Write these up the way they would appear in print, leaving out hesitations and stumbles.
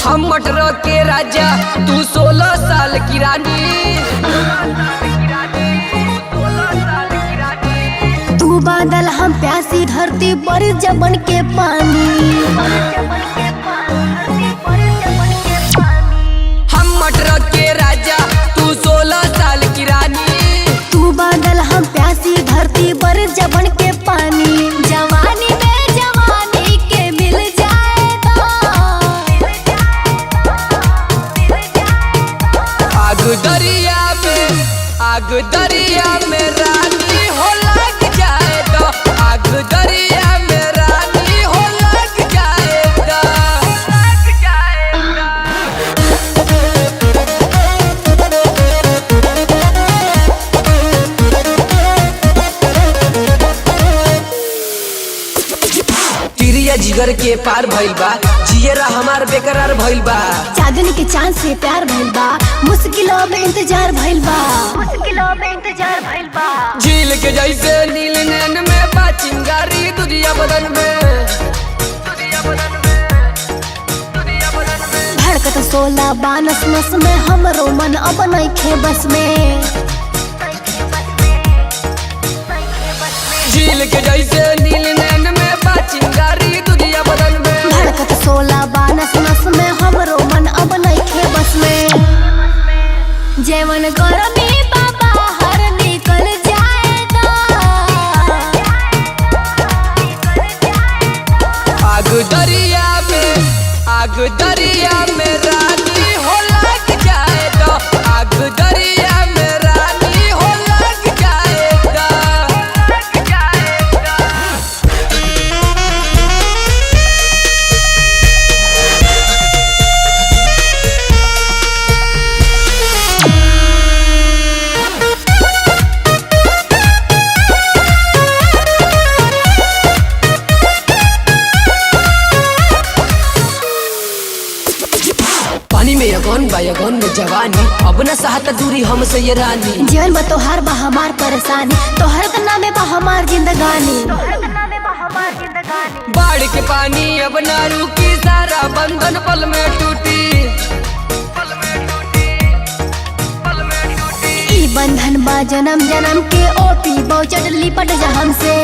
हम मटर के राजा तू 16 साल की रानी। तू बादल हम प्यासी धरती पर जबन के पानी। हम मटर के राजा तू 16 साल की रानी। तू बादल हम प्यासी धरती पर जबन के पानी। जवानी में जवानी के मिल जाए तो आग दरिया में रानी हो लग जाए तो। आग दरिया में रानी हो लग जाए तो। तिरिया जिगर के पार भइल बा, जियरा हमार बेकरार भइल बा। चांदनी के चांद से प्यार भइल बा, मुश्किलों में इंतजार भइल बा। झील के जैसे नील नैन में बा चिंगारी दुनिया बदन में। धड़कत 16 बानस नस में हमरो मन अब नइखे बस में। झील के जैसे नील नैन में बा चिंगारी दुनिया बदन में। धड़कत 16 बानस नस में हमरो मन अब नइखे बस में। जेवन गरमी बाबा हर निकल जाए तो। आग दरिया में रानी हो लग जाए तो। आग दरिया में रानी हो लग जाए तो। पानी में यगन बा यगन में जवानी, अब न सहता दूरी हमसे ये रानी। जीवन में तोहार बा हमार परेशानी, तोहर के नामे बा हमार जिंदगानी। बाढ़ के पानी अब ना रुकी, सारा बंधन पल में टूटी। ई बंधन बा जन्म जन्म के, ओपी बहुचट लिपट जा हमसे।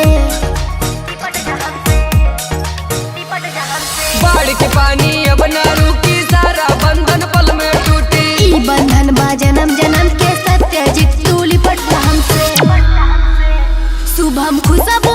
बाढ़ के पानी अब ना रुकी, सारा बंधन पल में टूटी। ई बंधन बा जन्म जन्म के, सत्यजीत तू लिपट जा हमसे। शुभम खुशबू